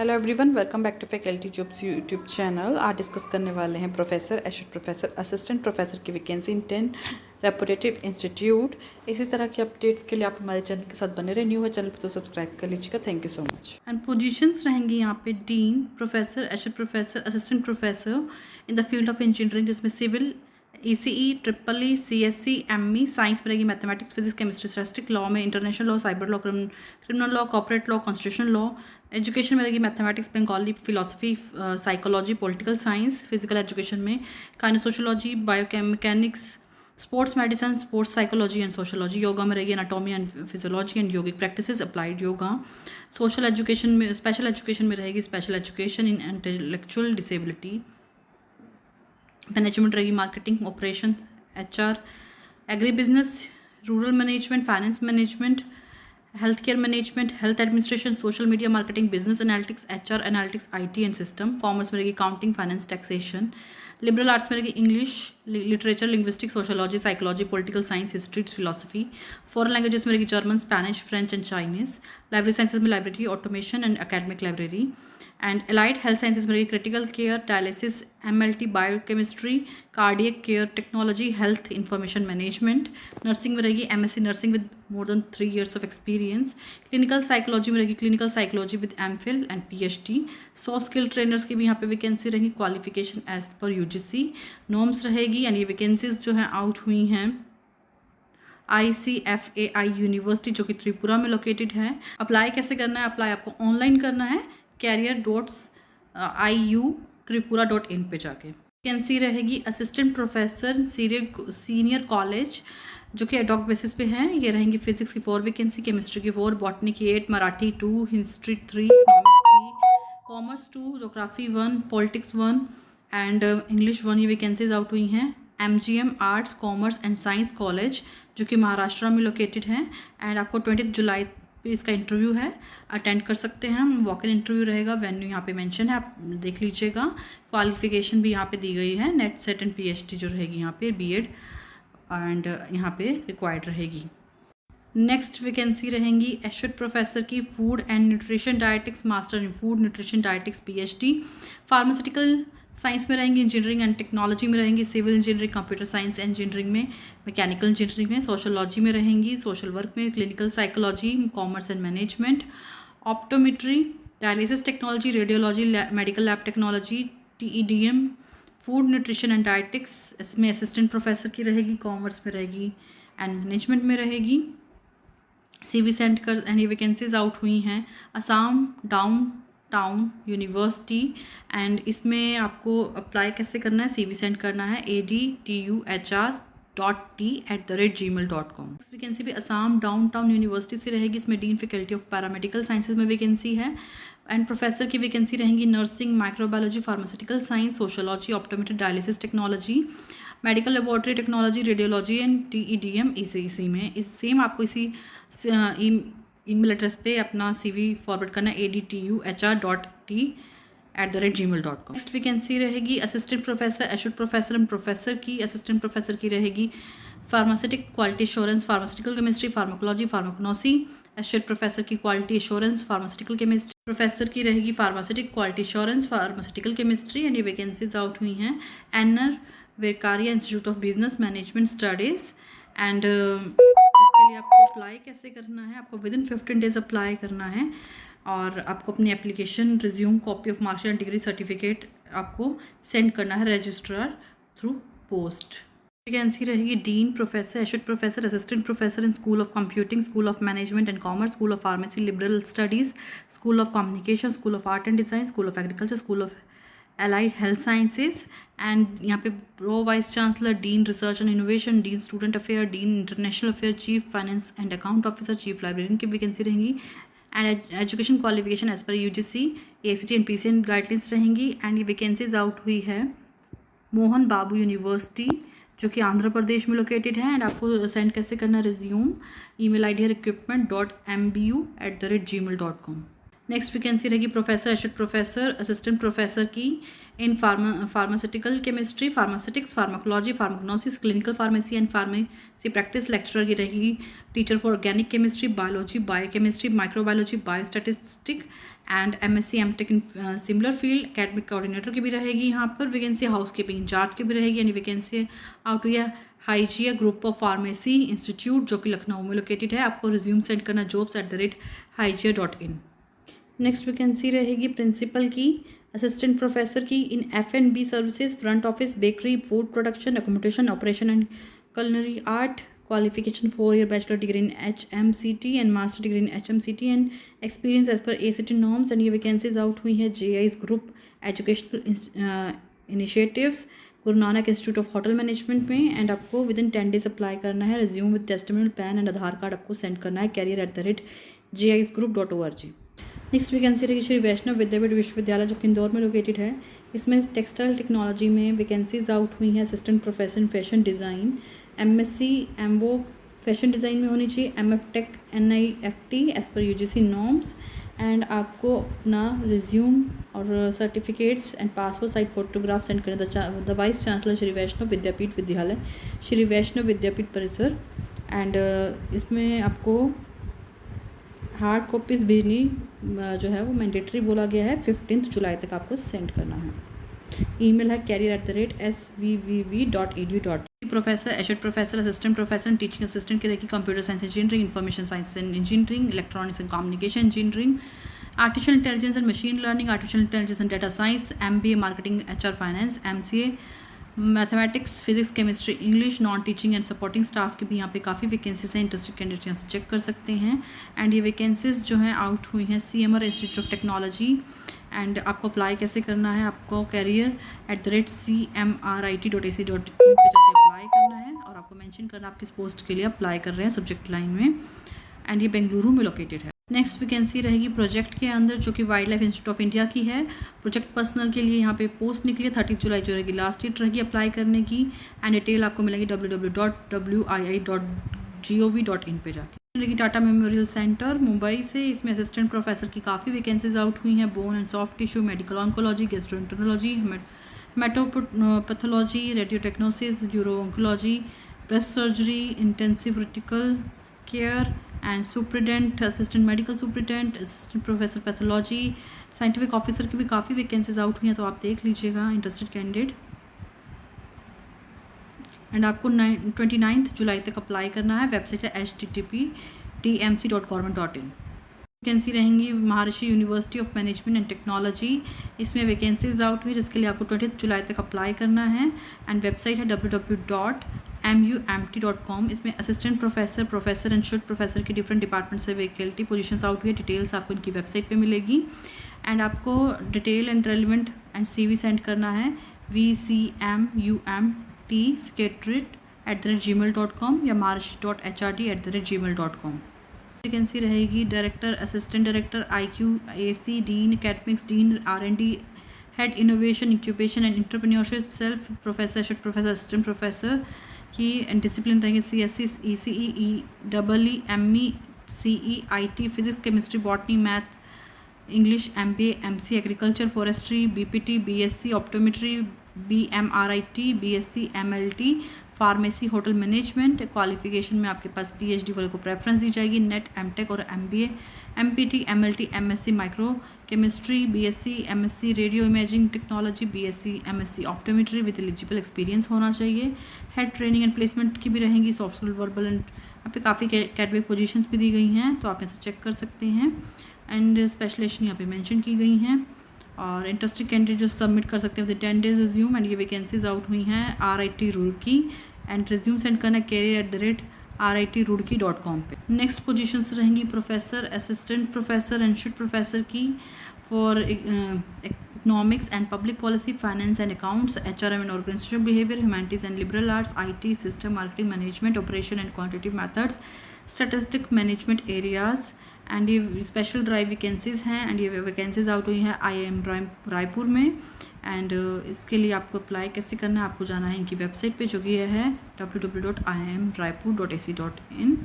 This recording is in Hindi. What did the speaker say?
Hello everyone, welcome back to faculty jobs YouTube channel. आज डिस्कस करने वाले हैं professor, associate professor, assistant professor की वैकेंसी इन 10 रेपुटेटिव इंस्टीट्यूट। इसी तरह के अपडेट्स के लिए आप हमारे चैनल के साथ बने रहे। न्यू है चैनल पर तो सब्सक्राइब कर लीजिएगा। Thank you so much. And positions रहेंगी यहाँ पे dean, professor, associate professor, assistant professor in the field of engineering, जिसमें civil, ECE, EEE, CSE, ME, science में रहेगी, mathematics, physics, chemistry, statistic, law में international law, cyber law, criminal law, corporate law, constitution law. Education में रहेगी mathematics, Bengali, philosophy, psychology, political science. Physical education में kinesiology, biomechanics, sports medicine, sports psychology and sociology. Yoga में रहेगी anatomy and physiology and yogic practices, applied yoga. Social education में, स्पेशल एजुकेशन में रहेगी special education in intellectual disability. Management रहेगी marketing, operation, HR, agribusiness, rural management, finance management, health care management, health administration, social media marketing, business analytics, HR analytics, IT and system. Commerce में रहेगी counting, finance, taxation. Liberal arts में रहेगी English, literature, linguistics, sociology, psychology, political science, history, philosophy. Foreign languages में रहेगी German, Spanish, French and Chinese. Library sciences में library, automation and academic library. And allied health sciences में रहेगी critical care, dialysis, MLT, biochemistry, cardiac care technology, health information management. Nursing में रहेगी MSc nursing with more than 3 years of experience. Clinical psychology में रहेगी clinical psychology with MPhil and PhD। Soft skill trainers की भी यहाँ पे वैकेंसी रहेगी, qualification as per UGC norms रहेगी। एंड ये वैकेंसीज जो हैं आउट हुई हैं ICFAI यूनिवर्सिटी, जो कि त्रिपुरा में लोकेटेड है। अप्लाई कैसे करना है? अप्लाई आपको ऑनलाइन करना है career.iutripura.in पे जाके। वैकेंसी रहेगी असिस्टेंट प्रोफेसर, सीनियर कॉलेज, जो कि एडॉक बेसिस पे हैं। ये रहेंगी फिजिक्स की 4 वैकेंसी, केमिस्ट्री की 4, बॉटनी की 8, Marathi 2, history 3, economics 3, commerce 2, geography 1, politics 1 and English 1। ये वैकेंसीज आउट हुई हैं। MGM arts, commerce and science college, जो कि महाराष्ट्र में लोकेटेड है। एंड आपको 20 जुलाई पे इसका इंटरव्यू है, अटेंड कर सकते हैं। वॉक इन इंटरव्यू रहेगा, वेन्यू यहाँ पे मेंशन है, आप देख लीजिएगा। क्वालिफिकेशन भी यहाँ पे दी गई है, नेट सेट एंड PhD जो रहेगी यहाँ पे, BEd एंड यहाँ पे रिक्वायर्ड रहेगी। नेक्स्ट वैकेंसी रहेंगी एसोसिएट प्रोफेसर की, food and nutrition dietetics, master in food nutrition dietetics, PhD। Pharmaceutical science में रहेंगी, इंजीनियरिंग एंड टेक्नोलॉजी में रहेंगी, civil engineering, computer science engineering में, मैकेनिकल इंजीनियरिंग में, सोशोलॉजी में रहेंगी, सोशल वर्क में, clinical psychology, commerce and management, optometry, dialysis technology, radiology, medical lab technology, TEDM, food nutrition and dietetics, इसमें असिस्टेंट प्रोफेसर की रहेगी, कॉमर्स में रहेगी एंड मैनेजमेंट में रहेगी। CV सेंड कर एंड ये वैकेंसीज आउट हुई हैं असम डाउन यूनिवर्सिटी। एंड इसमें आपको अप्लाई कैसे करना है? CV सेंड करना है adtuhr.t@gmail.com। इस वैकेंसी भी असम टाउन यूनिवर्सिटी से रहेगी। इसमें dean faculty of paramedical sciences में वैकेंसी है। एंड प्रोफेसर की वैकेंसी रहेंगी nursing, microbiology, pharmaceutical science, sociology, optometry, dialysis technology, medical laboratory technology, radiology and TEDM। इसी में इस सेम आपको इसी ईमेल एड्रेस पे अपना CV फॉरवर्ड करना है adtuhr.t@gmail.com। नेक्स्ट वैकेंसी रहेगी assistant professor, associate professor and professor की। असिस्टेंट प्रोफेसर की रहेगी pharmaceutic quality assurance, pharmaceutical chemistry, pharmacology, pharmacognosy. Associate professor की quality assurance, pharmaceutical chemistry. Professor की रहेगी pharmaceutic quality assurance, pharmaceutical chemistry. And ये वैकेंसीज आउट हुई हैं एनर Vekaria institute of business management studies. And इसके लिए आपको अप्लाई कैसे करना है? आपको विदिन 15 days अप्लाई करना है और आपको अपनी application, resume, copy of marksheet and degree certificate आपको सेंड करना है रजिस्ट्रार थ्रू पोस्ट। वैकेंसी रहेगी dean, professor, associate professor, assistant professor in school of computing, school of management and commerce, school of pharmacy, liberal studies, school of communication, school of art and design, school of agriculture, school of allied health sciences. And यहाँ पे pro vice chancellor, dean research and innovation, dean student affair, dean international affair, chief finance and account officer, chief librarian की वैकेंसी रहेंगी। And education qualification as per UGC, ACT एंड PCN गाइडलाइंस रहेंगी। एंड ये वैकेंसीज आउट हुई है मोहन बाबू यूनिवर्सिटी, जो कि आंध्र प्रदेश में लोकेटेड है। एंड आपको सेंड कैसे करना है? रिज्यूम, email ID है recruitment.mbu@gmail.com। नेक्स्ट वैकेंसी रहेगी professor, associate professor, assistant professor की in pharmaceutical chemistry, pharmaceutics, pharmacology, pharmacognosy, clinical pharmacy and pharmacy practice. Lecturer की रहेगी teacher for organic chemistry, biology, biochemistry, microbiology, biostatistic and MSc M.Tech in similar field academic coordinator की भी रहेगी यहाँ पर वैकेंसी, हाउस कीपिंग इंचार्ज की भी रहेगी, यानी वैकेंसी आउट हुई है Hygia group of pharmacy institute जो कि लखनऊ में लोकेटेड है। आपको रिज्यूम सेंड करना jobs@higia.in। नेक्स्ट वैकेंसी रहेगी प्रिंसिपल की, असिस्टेंट प्रोफेसर की इन F&B services, front office, bakery, food production, accommodation, operation and culinary art. Qualification 4-year bachelor degree in HMCT and master degree in HMCT and experience as per ACT norms। And ये वैकेंसीज आउट हुई है JI's group educational initiatives Guru Nanak institute of hotel management में। एंड आपको विद इन 10 days अप्लाई करना है। Resume with testimonial pan and Aadhaar card आपको सेंड करना है career@ji'sgroup.org। नेक्स्ट वैकेंसी रही श्री वैष्णव विद्यापीठ विश्वविद्यालय जो कि इंदौर में लोकेटेड है। इसमें टेक्सटाइल टेक्नोलॉजी में वैकेंसीज आउट हुई हैं। Assistant professor in fashion design, MSc MVogue fashion design में होनी चाहिए, MF.Tech NIFT as per UGC norms. And आपको अपना रिज्यूम और certificates and passport size photograph send करें the vice chancellor Shri Vaishnav Vidyapeeth Vidyalaya, Shri Vaishnav विद्यापीठ परिसर। एंड इसमें आपको हार्ड कॉपीज़ भेजनी जो है वो मैंडेटरी बोला गया है। 15 जुलाई तक आपको सेंड करना है। ईमेल है career@svvv.edu. Professor, associate professor, assistant professor and teaching assistant की रहेगी computer science engineering, information science and engineering, electronics and communication engineering, artificial intelligence and machine learning, artificial intelligence and data science, MBA marketing HR finance, MCA mathematics physics chemistry English. Non teaching and supporting staff की भी यहाँ पे काफ़ी वैकेंसीज हैं। इंटरेस्टेड कैंडिडेट यहाँ से चेक कर सकते हैं। एंड ये वैकेंसीज जो हैं आउट हुई हैं CMR institute of technology. And आपको अप्लाई कैसे करना है, आपको career@cmrit.ac.in पे जाके अप्लाई करना है और आपको मेंशन करना आप किस पोस्ट के लिए अप्लाई कर रहे हैं सब्जेक्ट लाइन में। एंड ये बेंगलुरु में लोकेटेड है। नेक्स्ट वैकेंसी रहेगी प्रोजेक्ट के अंदर जो कि wild life institute of India की है। प्रोजेक्ट पर्सनल के लिए यहाँ पे पोस्ट निकली है। 30 जुलाई जो रहेगी लास्ट डेट रहेगी अप्लाई करने की। एंड डिटेल आपको मिलेगी www.wii.gov.in पे जाके। रहेगी टाटा मेमोरियल सेंटर मुंबई से। इसमें असिस्टेंट प्रोफेसर की काफ़ी वैकेंसीज आउट हुई हैं। Bone and soft tissue, medical oncology, gastroenterology, hematopathology, radiodiagnosis, neuro oncology, breast surgery, intensive critical care and superintendent, assistant medical superintendent, assistant professor pathology, scientific officer की भी काफ़ी वैकेंसीज आउट हुई हैं, तो आप देख लीजिएगा इंटरेस्टेड कैंडिडेट। एंड आपको 29 जुलाई तक अप्लाई करना है। वेबसाइट है http://tmc.government.in। वैकेंसी रहेंगी महर्षि university of management and technology. इसमें वैकेंसीज आउट हुई जिसके लिए आपको 20 जुलाई तक अप्लाई करना है। एंड वेबसाइट है www.mumt.com। इसमें assistant professor, professor and should professor के डिफरेंट डिपार्टमेंट से वैकेंसी पोजीशंस आउट हुई है। डिटेल्स आपको इनकी वेबसाइट पे मिलेगी। एंड आपको detail and relevant and CV send करना है vcmumt@gmail.com या marsh.hrd@gmail.com। वैकेंसी रहेगी director, assistant director, IQAC dean, academics dean, R&D head, innovation, incubation and entrepreneurship, self professor, assistant professor, assistant professor की। एंड डिसिप्लिन रहेंगे CSE, ECE, EEE, ME, CE, IT, physics, chemistry, botany, math, English, MBA, MC, agriculture, forestry, BPT, BSc optometry, BMRIT, BSc MLT, pharmacy, hotel management. Qualification में आपके पास PhD वाले को प्रेफरेंस दी जाएगी। नेट, M.Tech और MBA, MPT, MLT, MSc micro chemistry, BSc MSc radio imaging technology, BSc MSc optometry with eligible experience होना चाहिए। हेड ट्रेनिंग एंड प्लेसमेंट की भी रहेंगी। सॉफ्ट स्किल, वर्बल एंड यहाँ पे काफ़ी एकेडमिक पोजीशंस भी दी गई हैं, तो आप यहाँ से चेक कर सकते हैं। एंड स्पेशलाइजेशन यहाँ पे मेंशन की गई हैं। और इंटरेस्टेड कैंडिडेट जो सबमिट कर सकते हैं विद 10 days रिज्यूम। एंड ये वैकेंसीज आउट हुई हैं RIT Roorkee. And resume send करना career@RITRoorkee.com पे। नेक्स्ट पोजीशंस रहेंगी professor, assistant professor and should professor की for economics and public policy, finance and accounts, HRM and organisational behaviour, humanities and liberal arts, IT system, marketing management, operation and quantitative methods, statistic management areas. And ये स्पेशल ड्राइव वैकेंसीज हैं। एंड ये वैकेंसीज आउट हुई हैं IIM रायपुर में। एंड इसके लिए आपको अप्लाई कैसे करना है, आपको जाना है इनकी वेबसाइट पे जो कि है www.iimraipur.ac.in।